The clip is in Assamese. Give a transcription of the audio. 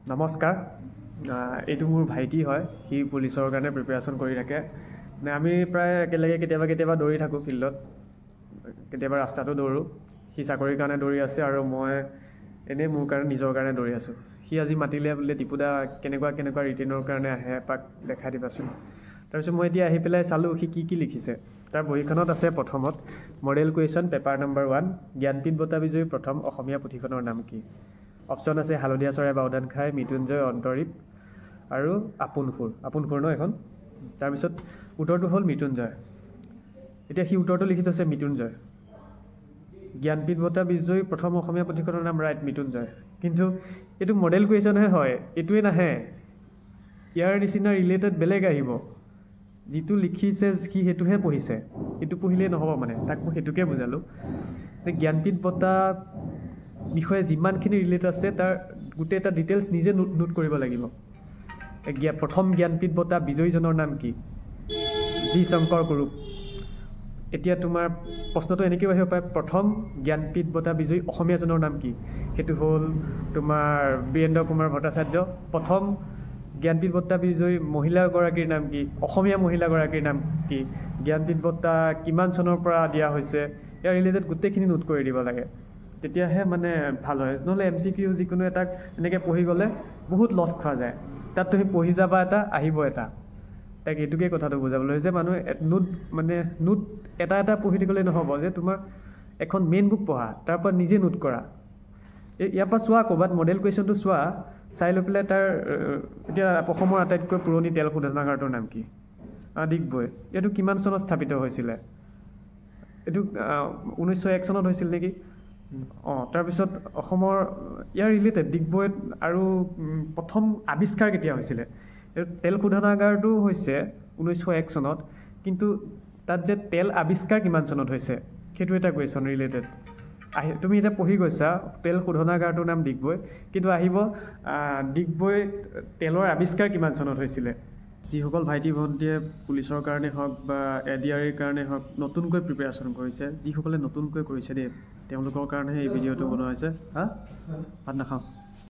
নমস্কাৰ এইটো মোৰ ভাইটি হয় হি পুলিচৰ কাৰণে প্ৰিপাৰেচন কৰি থাকে মানে আমি প্ৰায় একেলগে কেতিয়াবা দৌৰি থাকোঁ ফিল্ডত কেতিয়াবা ৰাস্তাটো দৌৰোঁ হি চাকৰিৰ কাৰণে দৌৰি আছে আৰু মই এনেই মোৰ কাৰণে নিজৰ কাৰণে দৌৰি আছোঁ হি আজি মাতিলে বোলে দীপুদা কেনেকুৱা ৰিটেনৰ কাৰণে আহে এপাক দেখাই দিবাচোন তাৰপিছত মই এতিয়া আহি পেলাই চালোঁ সি কি লিখিছে তাৰ বহীখনত আছে প্ৰথমত model question paper number 1 Jnanpith বঁটা বিজয়ী প্ৰথম অসমীয়া পুথিখনৰ নাম কি অপশ্যন আছে হালধীয়া চৰাই বাওদান খাই মৃত্যুঞ্জয় অন্তৰীপ আৰু আপোন সুৰ ন এখন তাৰপিছত উত্তৰটো হ'ল মৃত্যুঞ্জয় এতিয়া সি উত্তৰটো লিখি থৈছে মৃত্যুঞ্জয় জ্ঞানপীঠ বঁটা বিজয়ী প্ৰথম অসমীয়া পুথিখনৰ নাম ৰাইট মৃত্যুঞ্জয় কিন্তু এইটো মডেল কুৱেশ্যনহে হয় এইটোৱে নাহে ইয়াৰ নিচিনা ৰিলেটেড বেলেগ আহিব যিটো লিখিছে সি সেইটোহে পঢ়িছে এইটো পঢ়িলেই নহ'ব মানে তাক মই সেইটোকে বুজালোঁ যে জ্ঞানপীঠ বঁটা বিষয়ে যিমানখিনি ৰিলেট আছে তাৰ গোটেই এটা ডিটেইলছ নিজে নোট কৰিব লাগিব প্ৰথম জ্ঞানপীঠ বঁটা বিজয়ীজনৰ নাম কি জি শংকৰ কুৰুপ এতিয়া তোমাৰ প্ৰশ্নটো এনেকৈ আহিব পাৰে প্ৰথম জ্ঞানপীঠ বঁটা বিজয়ী অসমীয়াজনৰ নাম কি সেইটো হ'ল তোমাৰ বীৰেন্দ্ৰ কুমাৰ ভট্টাচাৰ্য প্ৰথম জ্ঞানপীঠ বঁটা বিজয়ী মহিলাগৰাকীৰ নাম কি অসমীয়া মহিলাগৰাকীৰ নাম কি জ্ঞানপীঠ বঁটা কিমান চনৰ পৰা দিয়া হৈছে ইয়াৰ ৰিলেটেড গোটেইখিনি নোট কৰি দিব লাগে তেতিয়াহে মানে ভাল হয় নহ'লে MCQ যিকোনো এটাক এনেকৈ পঢ়ি গ'লে বহুত লছ খোৱা যায় তাত তুমি পঢ়ি যাবা এটা আহিব এটা তাক এইটোকে কথাটো বুজাবলৈ হৈছে মানুহে নোট এটা পঢ়ি দিবলৈ নহ'ব যে তোমাৰ এখন মেইন বুক পঢ়া তাৰ পৰা নিজে নোট কৰা ইয়াৰ পৰা চোৱা ক'ৰবাত মডেল কুৱেশ্যনটো চোৱা চাই লৈ পেলাই তাৰ এতিয়া অসমৰ আটাইতকৈ পুৰণি তেল শোধনাগাৰটোৰ নাম কি ডিগবৈ এইটো কিমান চনত স্থাপিত হৈছিলে এইটো 1901 চনত হৈছিল নেকি তাৰপিছত অসমৰ ইয়াৰ ৰিলেটেড ডিগবৈত আৰু প্ৰথম আৱিষ্কাৰ কেতিয়া হৈছিলে তেল শোধনাগাৰটো হৈছে 1901 চনত কিন্তু তাত যে তেল আৱিষ্কাৰ কিমান চনত হৈছে সেইটো এটা কুৱেশ্যন ৰিলেটেড তুমি এতিয়া পঢ়ি গৈছা তেল শোধনাগাৰটোৰ নাম ডিগবৈ কিন্তু আহিব ডিগবৈত তেলৰ আৱিষ্কাৰ কিমান চনত হৈছিলে যিসকল ভাইটি ভণ্টিয়ে পুলিচৰ কাৰণে হওক বা ADREৰ কাৰণে হওক নতুনকৈ প্ৰিপেৰেশ্যন কৰিছে যিসকলে নতুনকৈ কৰিছে দেই তেওঁলোকৰ কাৰণেহে এই ভিডিঅ'টো বনোৱা হৈছে ভাত নাখাওঁ